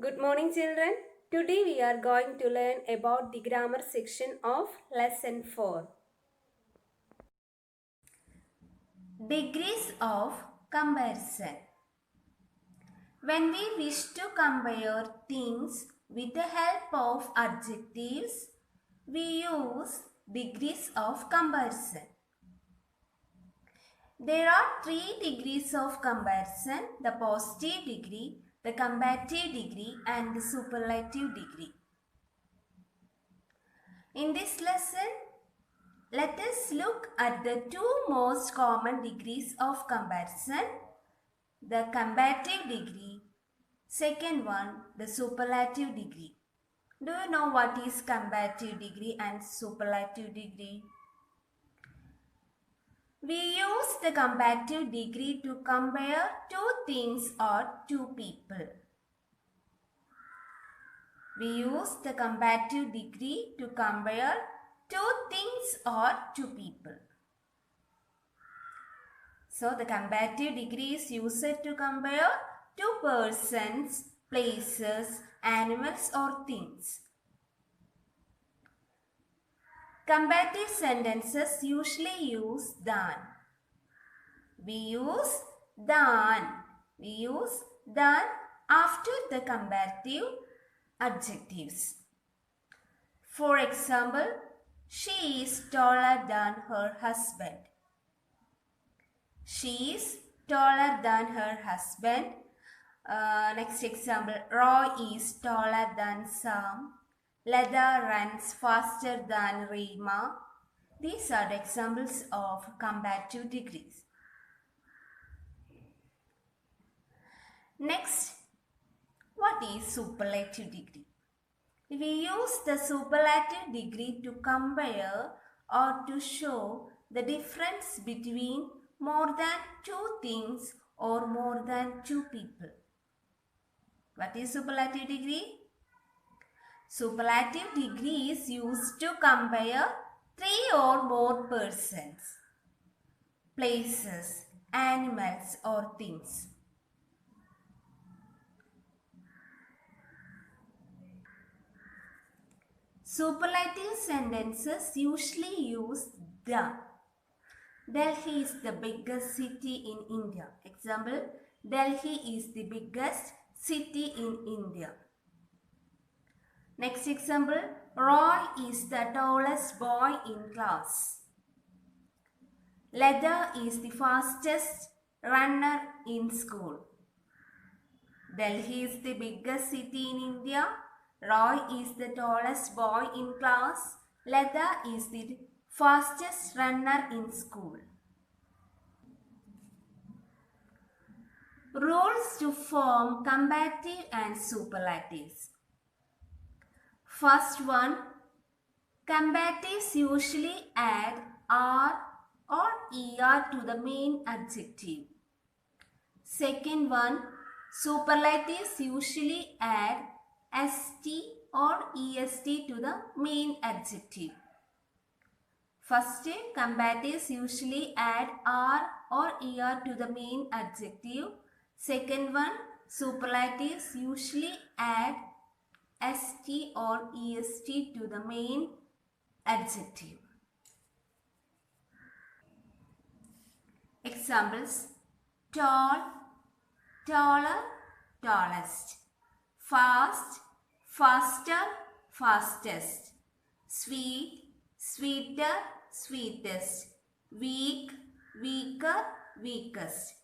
Good morning, children. Today we are going to learn about the grammar section of lesson 4. Degrees of comparison. When we wish to compare things with the help of adjectives, we use degrees of comparison. There are 3 degrees of comparison: the positive degree, the comparative degree, and the superlative degree. In this lesson, let us look at the 2 most common degrees of comparison: the comparative degree, second one, the superlative degree. Do you know what is comparative degree and superlative degree? We use the comparative degree to compare 2 things or 2 people. We use the comparative degree to compare 2 things or 2 people. So the comparative degree is used to compare 2 persons, places, animals or things. Comparative sentences usually use than. We use than after the comparative adjectives. For example, she is taller than her husband. She is taller than her husband. Next example, Roy is taller than Sam. Leda runs faster than Rima. These are the examples of comparative degrees. Next, what is superlative degree? We use the superlative degree to compare or to show the difference between more than 2 things or more than 2 people. What is superlative degree? Superlative degree is used to compare 3 or more persons, places, animals or things. Superlative sentences usually use the. Delhi is the biggest city in India. Example, Delhi is the biggest city in India. Next example, Roy is the tallest boy in class. Leda is the fastest runner in school. Delhi is the biggest city in India. Roy is the tallest boy in class. Leda is the fastest runner in school. Rules to form comparative and superlatives. First one, comparatives usually add R or ER to the main adjective. Second one, superlatives usually add ST or EST to the main adjective. First, comparatives usually add R or ER to the main adjective. Second one, superlatives usually add ST or EST to the main adjective. Examples: tall, taller, tallest; fast, faster, fastest; sweet, sweeter, sweetest; weak, weaker, weakest.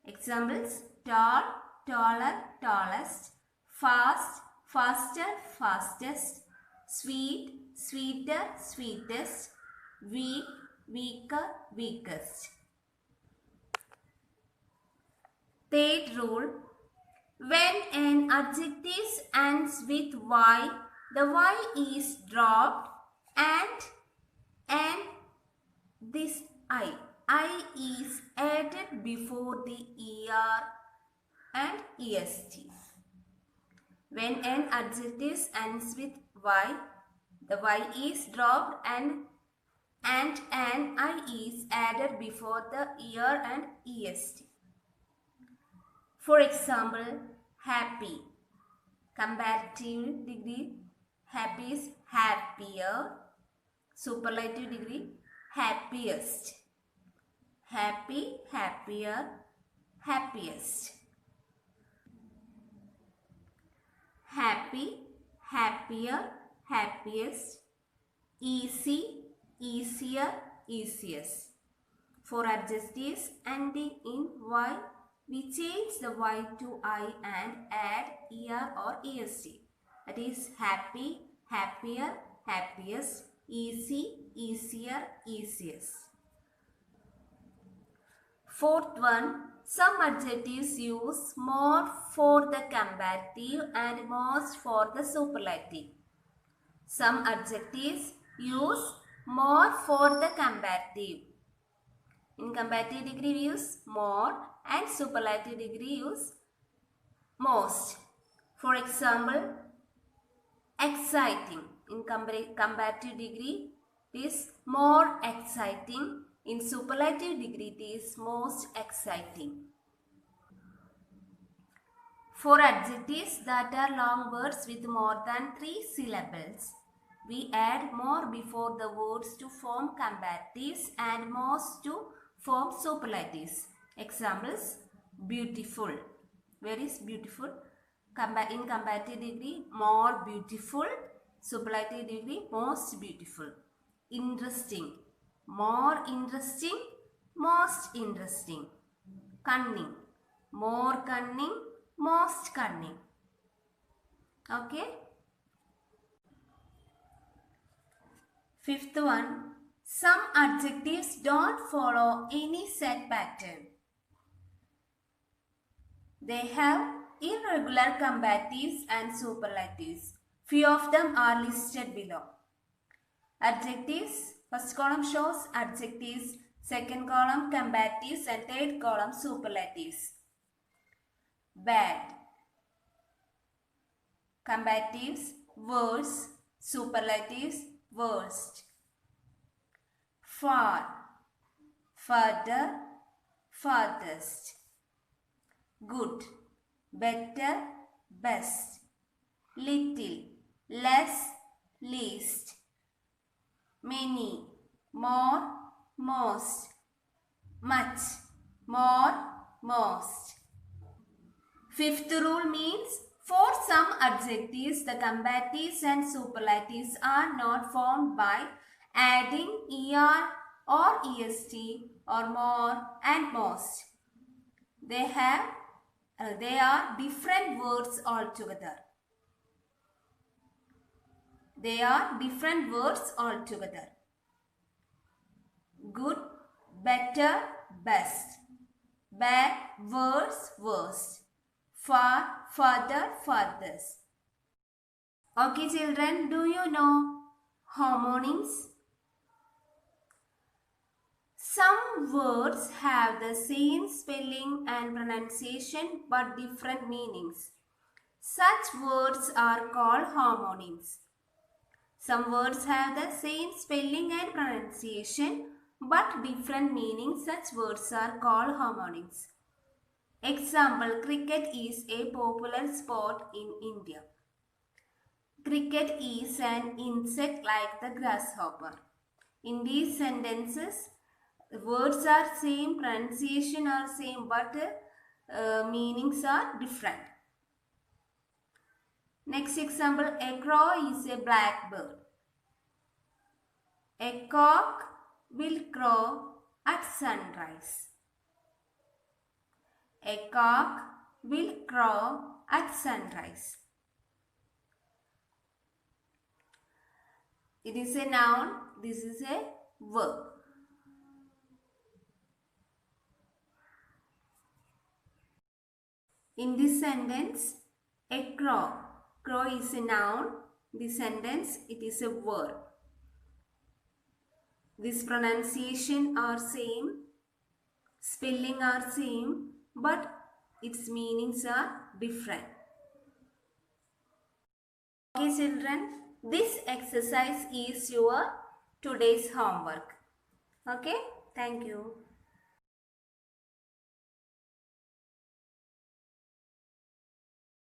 Examples: tall, taller, tallest; fast, faster, fastest; sweet, sweeter, sweetest; weak, weaker, weakest. Third rule: when an adjective ends with Y, the Y is dropped and this I is added before the ER and EST. When an adjective ends with Y, the Y is dropped and an I is added before the ER and EST. For example, happy. Comparative degree happy is happier. Superlative degree happiest. Happy, happier, happiest. Happy, happier, happiest. Easy, easier, easiest. For adjectives ending in Y, we change the Y to I and add ER or EST. That is happy, happier, happiest, easy, easier, easiest. Fourth one, some adjectives use more for the comparative and most for the superlative. Some adjectives use more for the comparative. In comparative degree we use more and superlative degree use most. For example, exciting. In comparative degree it is more exciting. In superlative degree it is most exciting. For adjectives that are long words with more than 3 syllables, we add more before the words to form comparatives and most to form superlatives. Examples, beautiful. Where is beautiful? In comparative degree, more beautiful. Superlative degree, most beautiful. Interesting. More interesting, most interesting. Cunning. More cunning, most cunning. Okay. Fifth one, some adjectives don't follow any set pattern. They have irregular comparatives and superlatives. Few of them are listed below. Adjectives, first column shows adjectives, second column comparatives and third column superlatives. Bad. Comparatives, worse. Superlatives, worst. Far, further, farthest. Good, better, best. Little, less, least. Many, more, most. Much, more, most. Fifth rule means for some adjectives, the comparatives and superlatives are not formed by adding er or est or more and most. They are different words altogether. They are different words altogether. Good, better, best. Bad, worse, worst. Far, further, furthest. Okay children, do you know homonyms? Some words have the same spelling and pronunciation but different meanings. Such words are called homonyms. Some words have the same spelling and pronunciation but different meanings. Such words are called homonyms. Example, cricket is a popular sport in India. Cricket is an insect like the grasshopper. In these sentences, words are same, pronunciation are same, but meanings are different. Next example, a crow is a blackbird. A cock will crow at sunrise. A cock will crow at sunrise. It is a noun, this is a verb. In this sentence, a crow. Crow is a noun. This sentence, it is a verb. This pronunciation are same, spelling are same, but its meanings are different. Okay children, this exercise is your today's homework. Okay, thank you.